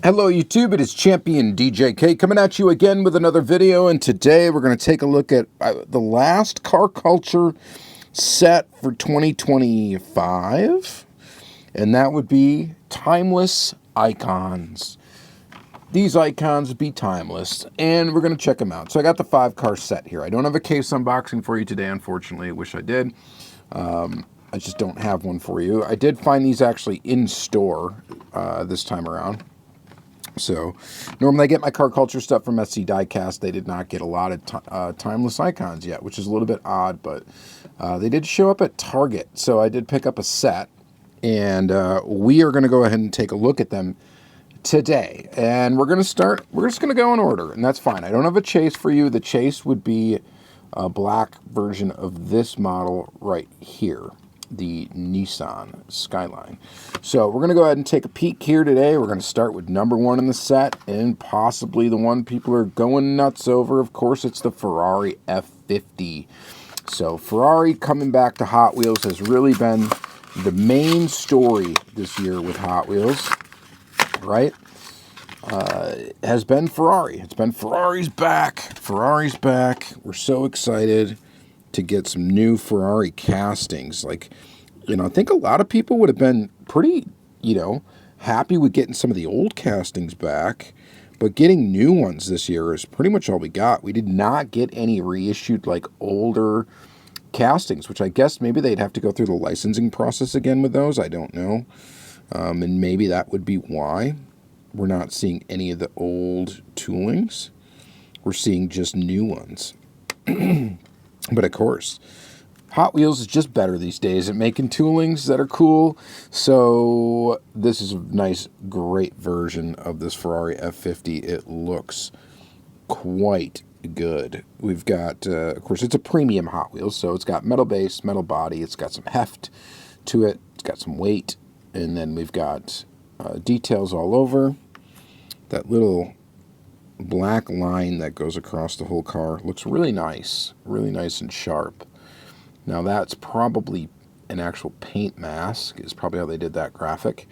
Hello YouTube, it is Champion DJK coming at you again with another video, and today we're going to take a look at the last car culture set for 2025, and that would be timeless icons. These icons be timeless, and we're going to check them out. So I got the 5-car set here. I don't have a case unboxing for you today, unfortunately. I wish I did. I just don't have one for you. I did find these actually in store this time around. So normally I get my car culture stuff from Diecast. They did not get a lot of timeless icons yet, which is a little bit odd, but they did show up at Target. So I did pick up a set, and we are going to go ahead and take a look at them today. And we're just going to go in order, and that's fine. I don't have a chase for you. The chase would be a black version of this model right here, the Nissan Skyline. So we're going to go ahead and take a peek here today. We're going to start with number 1 in the set, and possibly the one people are going nuts over. Of course, it's the Ferrari F50. So Ferrari coming back to Hot Wheels has really been the main story this year with Hot Wheels, right? Has been Ferrari. It's been Ferrari's back. Ferrari's back. We're so excited to get some new Ferrari castings. Like, I think a lot of people would have been pretty, happy with getting some of the old castings back, but getting new ones this year is pretty much all we got. We did not get any reissued, older castings, which I guess maybe they'd have to go through the licensing process again with those. I don't know. And maybe that would be why we're not seeing any of the old toolings. We're seeing just new ones. But of course, Hot Wheels is just better these days at making toolings that are cool. So this is a nice, great version of this Ferrari F50. It looks quite good. We've got, of course, it's a premium Hot Wheels, so it's got metal base, metal body. It's got some heft to it. It's got some weight. And then we've got details all over. That little black line that goes across the whole car looks really nice and sharp. Now that's probably an actual paint mask, is probably how they did that graphic.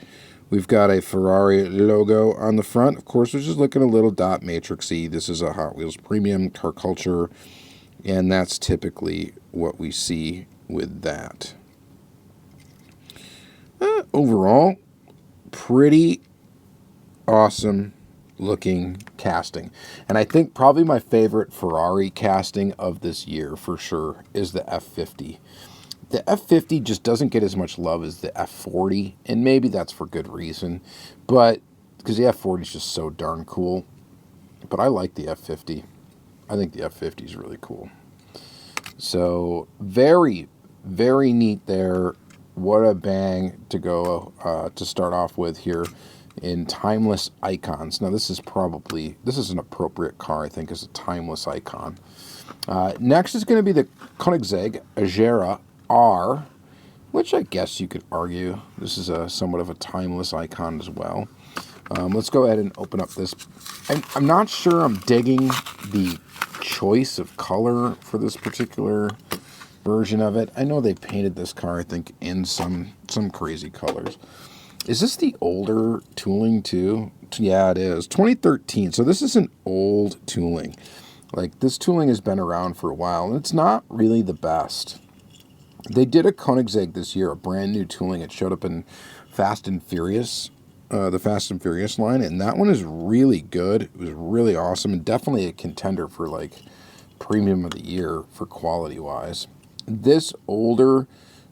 We've got a Ferrari logo on the front. Of course, we're just looking a little dot matrixy. This is a Hot Wheels premium car culture, and that's typically what we see with that. Overall, pretty awesome looking casting, and I think probably my favorite Ferrari casting of this year for sure is the F50. The F50 just doesn't get as much love as the F40, and maybe that's for good reason, but because the F40 is just so darn cool. But I like the F50. I think the F50 is really cool. So very, very neat there. What a bang to go to start off with here in timeless icons. Now this is an appropriate car, I think, as a timeless icon. Next is going to be the Koenigsegg Agera R, which I guess you could argue this is somewhat of a timeless icon as well. Let's go ahead and open up this. I'm not sure I'm digging the choice of color for this particular version of it. I know they painted this car, I think, in some crazy colors. Is this the older tooling too? Yeah, it is. 2013. So this is an old tooling. This tooling has been around for a while, and it's not really the best. They did a Koenigsegg this year, a brand new tooling. It showed up in Fast and Furious, the Fast and Furious line, and that one is really good. It was really awesome, and definitely a contender for premium of the year for quality wise. This older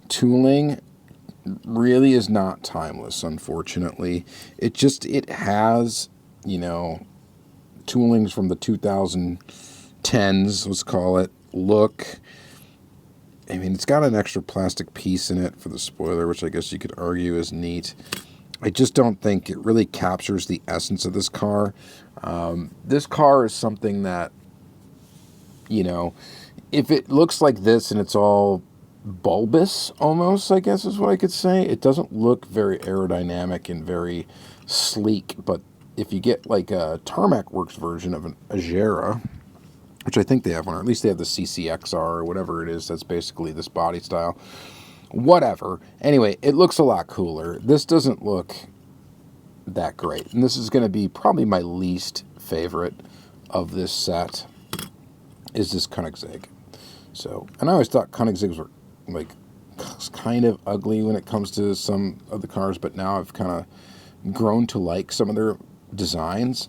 tooling really is not timeless, unfortunately. It has, toolings from the 2010s, let's call it, look. I mean, it's got an extra plastic piece in it for the spoiler, which I guess you could argue is neat. I just don't think it really captures the essence of this car. This car is something that, if it looks like this and it's all bulbous almost, I guess is what I could say. It doesn't look very aerodynamic and very sleek, but if you get a Tarmac Works version of an Agera, which I think they have one, or at least they have the CCXR or whatever it is, that's basically this body style. Whatever. Anyway, it looks a lot cooler. This doesn't look that great. And this is going to be probably my least favorite of this set, is this Koenigsegg. So, and I always thought Koenigsegg's were like kind of ugly when it comes to some of the cars, but now I've kind of grown to like some of their designs.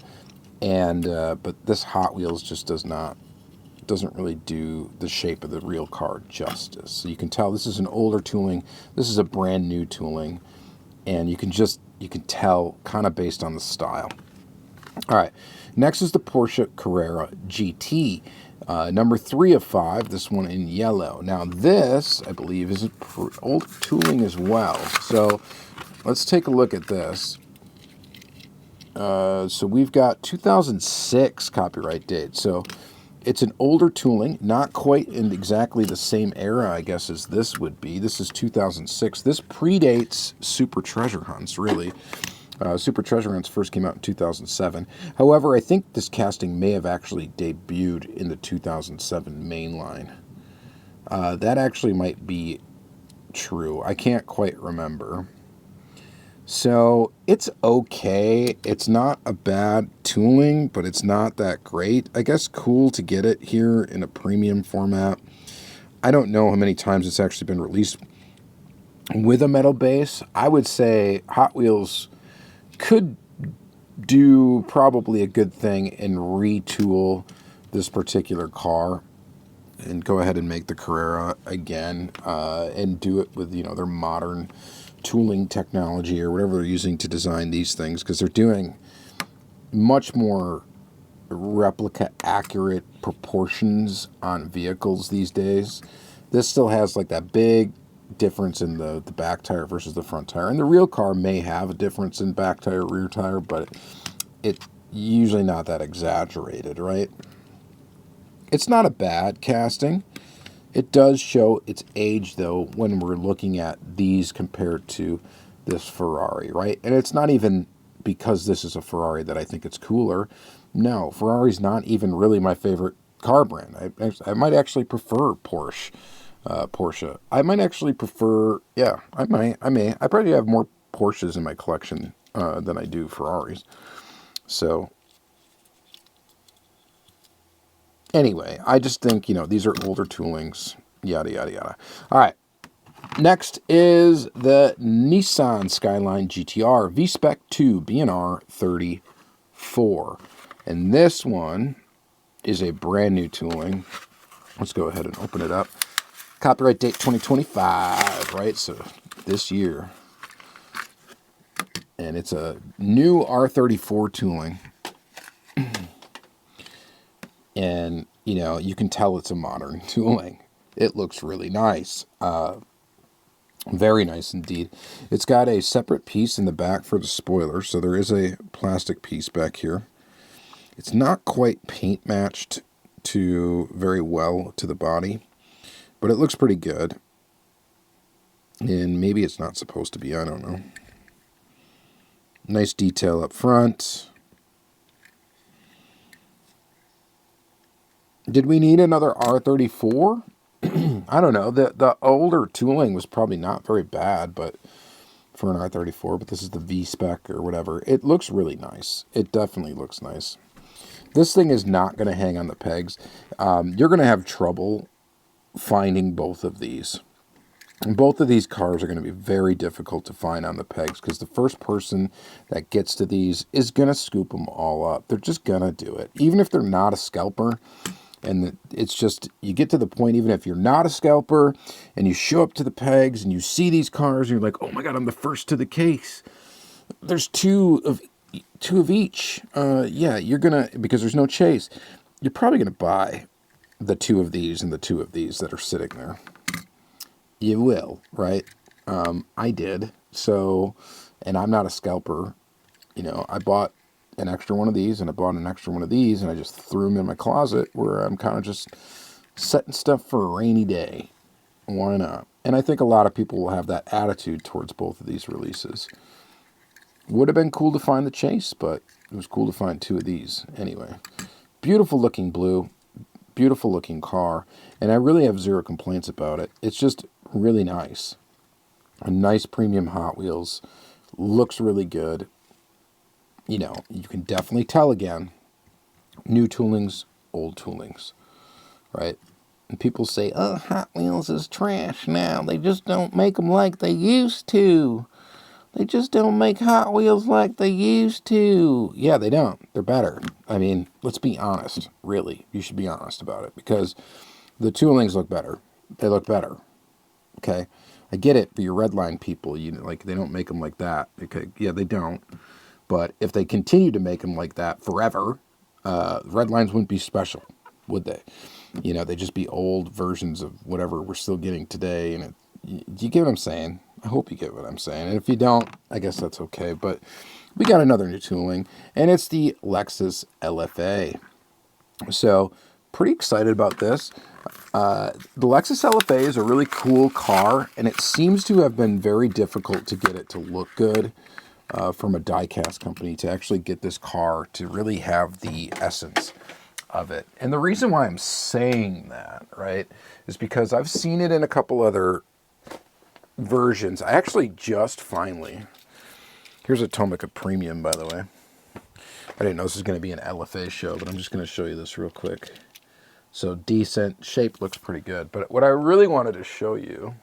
And but this Hot Wheels just doesn't really do the shape of the real car justice. So you can tell this is an older tooling. This is a brand new tooling, and you can tell kind of based on the style. All right, next is the Porsche Carrera GT, number 3 of 5. This one in yellow. Now this, I believe, is old tooling as well. So let's take a look at this. So we've got 2006 copyright date. So it's an older tooling, not quite in exactly the same era, I guess, as this would be. This is 2006. This predates Super Treasure Hunts, really. Super Treasure Hunts first came out in 2007. However, I think this casting may have actually debuted in the 2007 mainline. That actually might be true. I can't quite remember. So it's okay. It's not a bad tooling, but it's not that great. I guess cool to get it here in a premium format. I don't know how many times it's actually been released with a metal base. I would say Hot Wheels could do probably a good thing and retool this particular car and go ahead and make the Carrera again, and do it with, their modern tooling technology or whatever they're using to design these things, because they're doing much more replica accurate proportions on vehicles these days. This still has like that big difference in the back tire versus the front tire, and the real car may have a difference in back tire, rear tire, but it's usually not that exaggerated, right? It's not a bad casting. It does show its age, though, when we're looking at these compared to this Ferrari, right? And it's not even because this is a Ferrari that I think it's cooler. No, Ferrari's not even really my favorite car brand. I might actually prefer Porsche. I might actually prefer, yeah, I may. I probably have more Porsches in my collection than I do Ferraris. So anyway, I just think, these are older toolings, yada, yada, yada. All right. Next is the Nissan Skyline GTR V-Spec 2 B&R 34. And this one is a brand new tooling. Let's go ahead and open it up. Copyright date 2025, right? So this year. And it's a new R34 tooling. And, you can tell it's a modern tooling. It looks really nice. Very nice indeed. It's got a separate piece in the back for the spoiler, so there is a plastic piece back here. It's not quite paint matched very well to the body, but it looks pretty good. And maybe it's not supposed to be, I don't know. Nice detail up front. Did we need another R34? I don't know. The older tooling was probably not very bad, but for an R34, but this is the V-Spec or whatever. It looks really nice. It definitely looks nice. This thing is not going to hang on the pegs. You're going to have trouble finding both of these. And both of these cars are going to be very difficult to find on the pegs, because the first person that gets to these is going to scoop them all up. They're just going to do it. Even if they're not a scalper. And it's just, you get to the point, even if you're not a scalper, and you show up to the pegs, and you see these cars, and you're like, oh my God, I'm the first to the case. There's two of each. Yeah, you're going to, because there's no chase, you're probably going to buy the 2 of these and the 2 of these that are sitting there. You will, right? I did. So, and I'm not a scalper. I bought an extra one of these, and I bought an extra one of these, and I just threw them in my closet where I'm kind of just setting stuff for a rainy day. Why not? And I think a lot of people will have that attitude towards both of these releases. Would have been cool to find the Chase, but it was cool to find 2 of these anyway. Beautiful looking blue, beautiful looking car, and I really have zero complaints about it. It's just really nice. A nice premium Hot Wheels. Looks really good. you know, you can definitely tell again, new toolings, old toolings, right? And people say, oh, Hot Wheels is trash now. They just don't make them like they used to. They just don't make Hot Wheels like they used to. Yeah, they don't. They're better. I mean, let's be honest. Really, you should be honest about it, because the toolings look better. They look better. Okay? I get it for your redline people. You know, like, they don't make them like that. Okay, yeah, they don't. But if they continue to make them like that forever, red lines wouldn't be special, would they? You know, they'd just be old versions of whatever we're still getting today. And you get what I'm saying? I hope you get what I'm saying. And if you don't, I guess that's okay. But we got another new tooling, and it's the Lexus LFA. So pretty excited about this. The Lexus LFA is a really cool car, and it seems to have been very difficult to get it to look good. From a diecast company to actually get this car to really have the essence of it. And the reason why I'm saying that, right, is because I've seen it in a couple other versions. I actually just finally, here's a Tomica Premium, by the way. I didn't know this was going to be an LFA show, but I'm just going to show you this real quick. So decent, shape looks pretty good. But what I really wanted to show you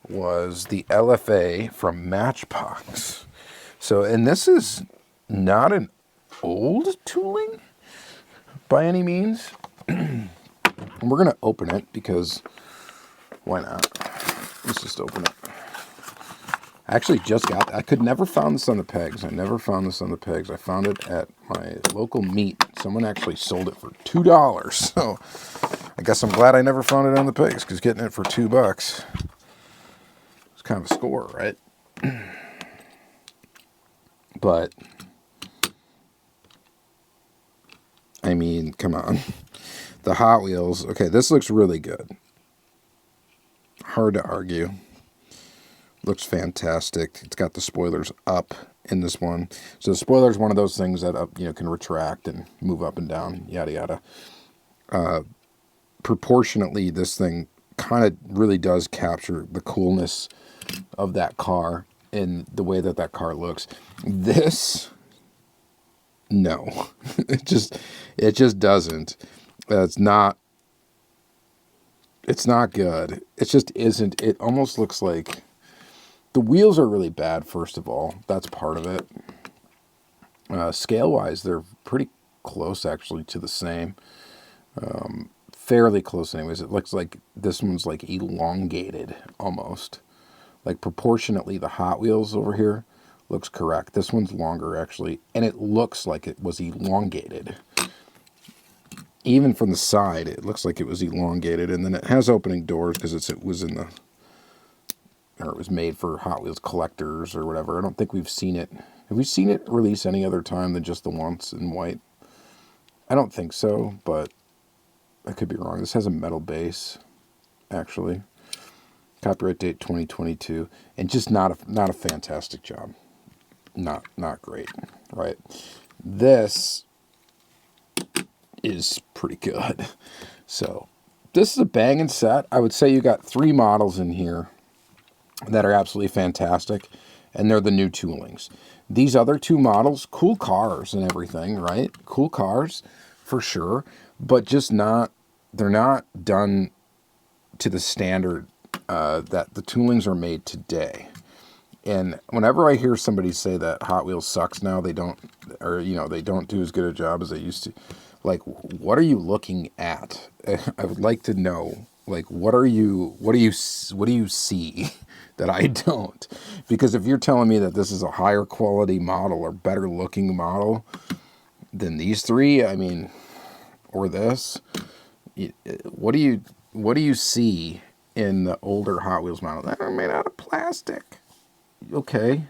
was the LFA from Matchbox. So, and this is not an old tooling by any means. And we're going to open it because why not? Let's just open it. I actually just got, I could never found this on the pegs. I never found this on the pegs. I found it at my local meet. Someone actually sold it for $2. So I guess I'm glad I never found it on the pegs, because getting it for $2, it's kind of a score, right? But I mean, come on. The Hot Wheels, okay, this looks really good. Hard to argue. Looks fantastic. It's got the spoilers up in this one. So the spoiler is one of those things that can retract and move up and down, yada yada. Proportionately, this thing kind of really does capture the coolness of that car in the way that car looks. This, no, it just doesn't. It's not good. It just isn't. It almost looks like the wheels are really bad. First of all, that's part of it. Scale wise, they're pretty close actually to the same. Fairly close anyways. It looks like this one's like elongated almost. Like proportionately, the Hot Wheels over here looks correct. This one's longer actually, and it looks like it was elongated. Even from the side, it looks like it was elongated, and then it has opening doors because it was made for Hot Wheels collectors or whatever. I don't think we've seen it. Have we seen it release any other time than just the once in white? I don't think so, but I could be wrong. This has a metal base, actually. Copyright date 2022, and just not a fantastic job. Not great, right? This is pretty good. So this is a banging set. I would say you got 3 models in here that are absolutely fantastic, and they're the new toolings. These other 2 models, cool cars and everything, right? Cool cars for sure, but just they're not done to the standard that the toolings are made today. And whenever I hear somebody say that Hot Wheels sucks now, they don't do as good a job as they used to. Like, what are you looking at? I would like to know, like, what do you see that I don't? Because if you're telling me that this is a higher quality model or better looking model than these 3, I mean, or this, what do you see in the older Hot Wheels model? They're made out of plastic. Okay,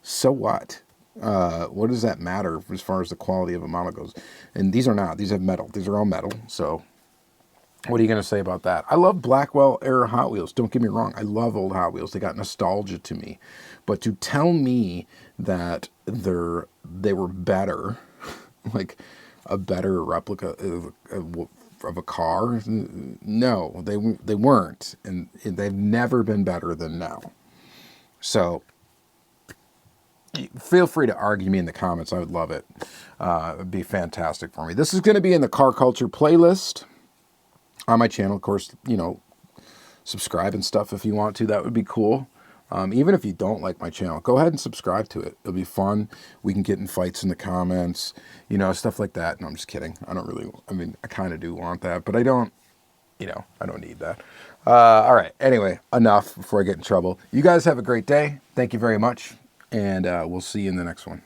so what? What does that matter as far as the quality of a model goes? And these are not. These have metal. These are all metal. So what are you going to say about that? I love Blackwell era Hot Wheels. Don't get me wrong. I love old Hot Wheels. They got nostalgia to me. But to tell me that they were better, like a better replica of a car, no, they weren't. And they've never been better than now. So feel free to argue me in the comments. I would love it. It'd be fantastic for me. This is going to be in the car culture playlist on my channel. Of course, you know, subscribe and stuff if you want to. That would be cool. Even if you don't like my channel, go ahead and subscribe to it. It'll be fun. We can get in fights in the comments, you know, stuff like that. No, I'm just kidding. I don't really, I mean, I kind of do want that, but I don't, you know, I don't need that. All right. Anyway, enough before I get in trouble. You guys have a great day. Thank you very much. And we'll see you in the next one.